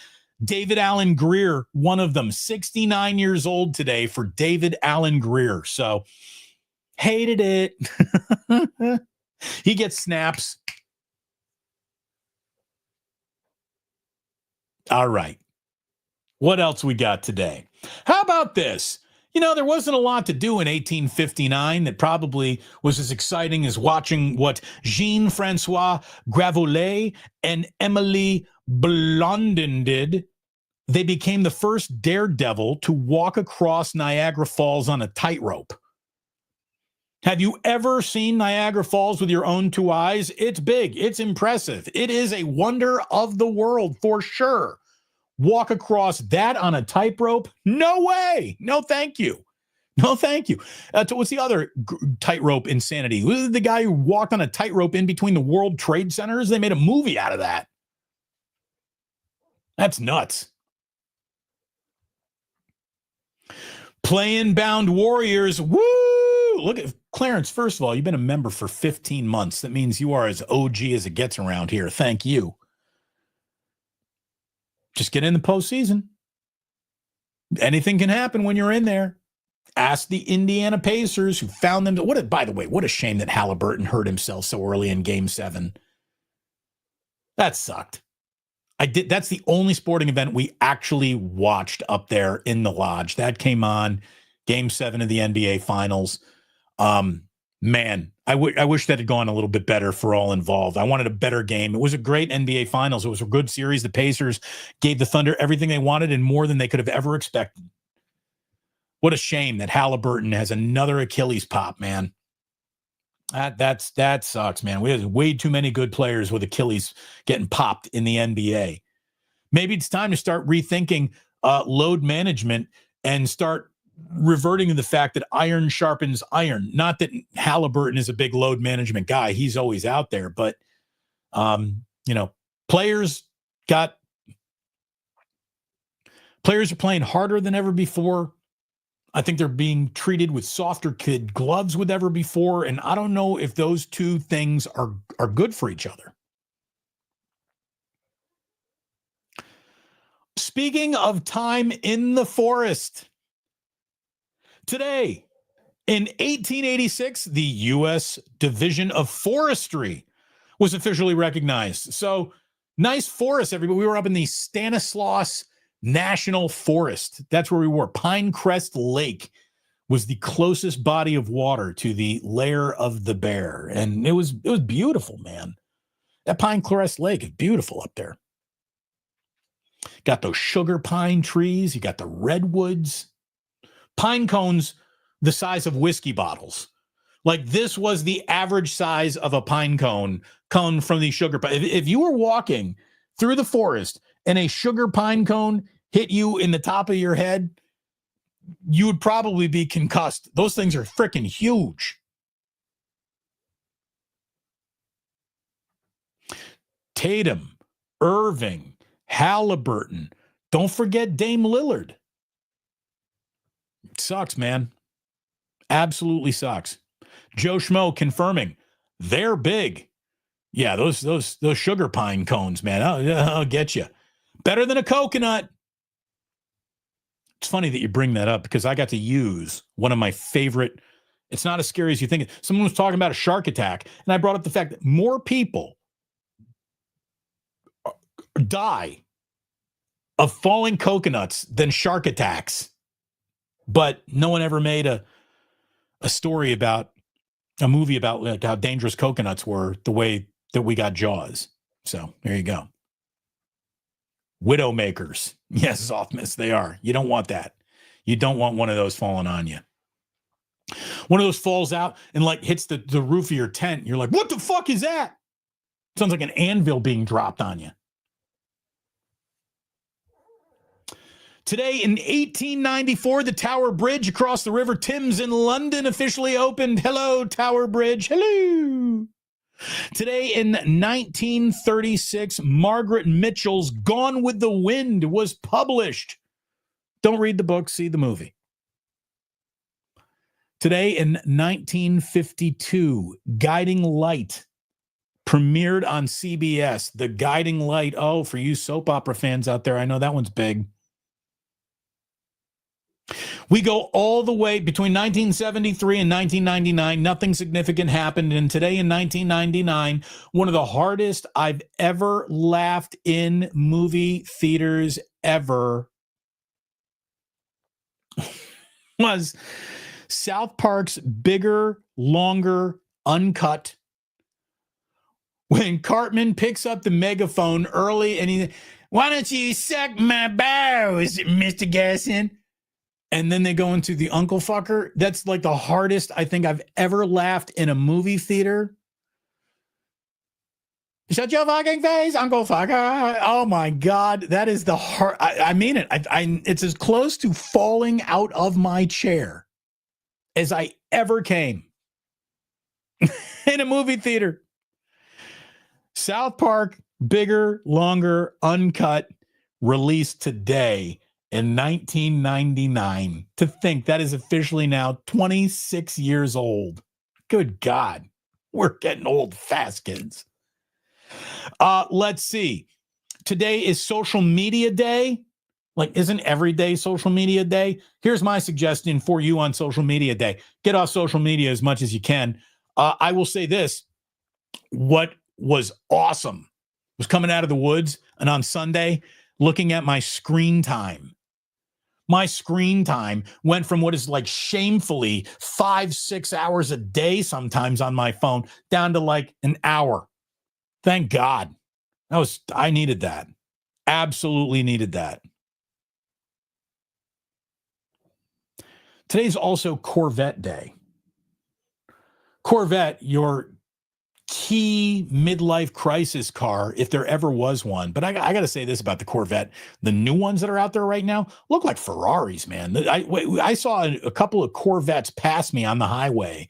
Speaker 1: David Allen Greer, one of them, 69 years old today for David Allen Greer. So hated it. He gets snaps. All right. What else we got today? How about this? You know, there wasn't a lot to do in 1859 that probably was as exciting as watching what Jean-Francois Gravolet and Emily Blondin did. They became the first daredevil to walk across Niagara Falls on a tightrope. Have you ever seen Niagara Falls with your own two eyes? It's big. It's impressive. It is a wonder of the world for sure. Walk across that on a tightrope? No way. No, thank you. No, thank you. So what's the other tightrope insanity? This is the guy who walked on a tightrope in between the World Trade Centers. They made a movie out of that. That's nuts. Playing Bound Warriors. Woo! Look at Clarence. First of all, you've been a member for 15 months. That means you are as OG as it gets around here. Thank you. Just get in the postseason. Anything can happen when you're in there. Ask the Indiana Pacers who found them. By the way, what a shame that Halliburton hurt himself so early in Game 7. That sucked. That's the only sporting event we actually watched up there in the lodge. That came on Game 7 of the NBA Finals. Man, I wish that had gone a little bit better for all involved. I wanted a better game. It was a great NBA Finals. It was a good series. The Pacers gave the Thunder everything they wanted and more than they could have ever expected. What a shame that Halliburton has another Achilles pop, man. That sucks, man. We have way too many good players with Achilles getting popped in the NBA. Maybe it's time to start rethinking load management and start reverting to the fact that iron sharpens iron. Not that Halliburton is a big load management guy. He's always out there, but players are playing harder than ever before. I think they're being treated with softer kid gloves with ever before, and I don't know if those two things are good for each other. Speaking of time in the forest, today, in 1886, the U.S. Division of Forestry was officially recognized. So nice forest, everybody. We were up in the Stanislaus National Forest. That's where we were. Pinecrest Lake was the closest body of water to the lair of the bear. And it was beautiful, man. That Pine Crest Lake is beautiful up there. Got those sugar pine trees. You got the redwoods. Pine cones the size of whiskey bottles. Like this was the average size of a pine cone from the sugar pine. If you were walking through the forest and a sugar pine cone hit you in the top of your head, you would probably be concussed. Those things are freaking huge. Tatum, Irving, Halliburton. Don't forget Dame Lillard. It sucks, man. Absolutely sucks. Joe Schmo confirming they're big. Yeah, those sugar pine cones, man. I'll get you. Better than a coconut. It's funny that you bring that up because I got to use one of my favorite. It's not as scary as you think. Someone was talking about a shark attack, and I brought up the fact that more people die of falling coconuts than shark attacks. But no one ever made a story about a movie about like how dangerous coconuts were the way that we got Jaws. So there you go. Widowmakers. Yes, softness, they are. You don't want that. You don't want one of those falling on you. One of those falls out and like hits the roof of your tent. You're like, what the fuck is that? Sounds like an anvil being dropped on you. Today in 1894, the Tower Bridge across the River Thames in London officially opened. Hello, Tower Bridge. Hello. Today in 1936, Margaret Mitchell's Gone with the Wind was published. Don't read the book, see the movie. Today in 1952, Guiding Light premiered on CBS. The Guiding Light. Oh, for you soap opera fans out there, I know that one's big. We go all the way between 1973 and 1999. Nothing significant happened. And today in 1999, one of the hardest I've ever laughed in movie theaters ever was South Park's Bigger, Longer, Uncut. When Cartman picks up the megaphone early and he, why don't you suck my balls, Mr. Garrison? And then they go into the uncle fucker. That's like the hardest I think I've ever laughed in a movie theater. Shut your fucking face, uncle fucker. Oh my God. That is the hard. I mean it. It's as close to falling out of my chair as I ever came in a movie theater. South Park, Bigger, Longer, Uncut, released today in 1999. To think that is officially now 26 years old. Good God. We're getting old fast, kids. Let's see. Today is social media day. Like, isn't every day social media day? Here's my suggestion for you on social media day. Get off social media as much as you can. I will say this. What was awesome was coming out of the woods and on Sunday, looking at my screen time. My screen time went from what is like shamefully 5-6 hours a day sometimes on my phone down to like an hour. Thank God. I needed that. Absolutely needed that. Today's also Corvette Day. Corvette, your key midlife crisis car, if there ever was one. But I got to say this about the Corvette. The new ones that are out there right now look like Ferraris, man. I saw a couple of Corvettes pass me on the highway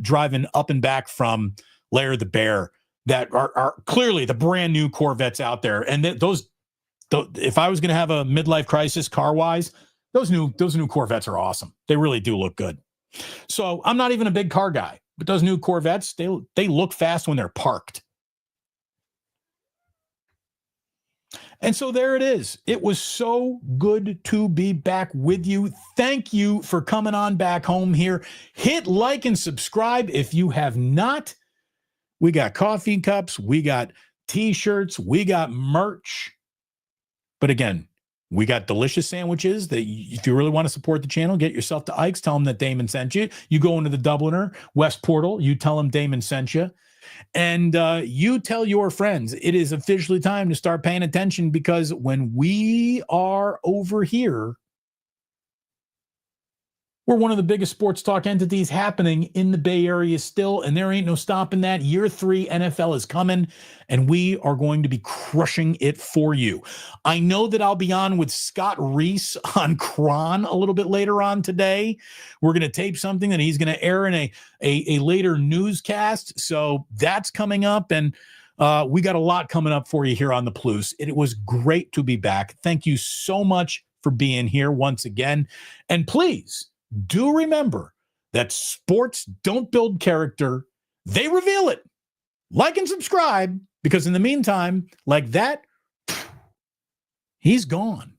Speaker 1: driving up and back from Lair of the Bear that are clearly the brand new Corvettes out there. And if I was going to have a midlife crisis car-wise, those new Corvettes are awesome. They really do look good. So I'm not even a big car guy. But those new Corvettes, they look fast when they're parked. And so there it is. It was so good to be back with you. Thank you for coming on back home here. Hit like and subscribe if you have not. We got coffee cups. We got T-shirts. We got merch. But again, We got delicious sandwiches that if you really want to support the channel, get yourself to Ike's. Tell them that Damon sent you. You go into the Dubliner West Portal. You tell them Damon sent you. And you tell your friends it is officially time to start paying attention, because when we are over here, we're one of the biggest sports talk entities happening in the Bay Area still, and there ain't no stopping that. Year 3 NFL is coming, and we are going to be crushing it for you. I know that I'll be on with Scott Reese on Kron a little bit later on today. We're going to tape something that he's going to air in a later newscast, so that's coming up, and we got a lot coming up for you here on the Plus. It was great to be back. Thank you so much for being here once again, and please, do remember that sports don't build character, they reveal it. Like and subscribe, because in the meantime, like that, he's gone.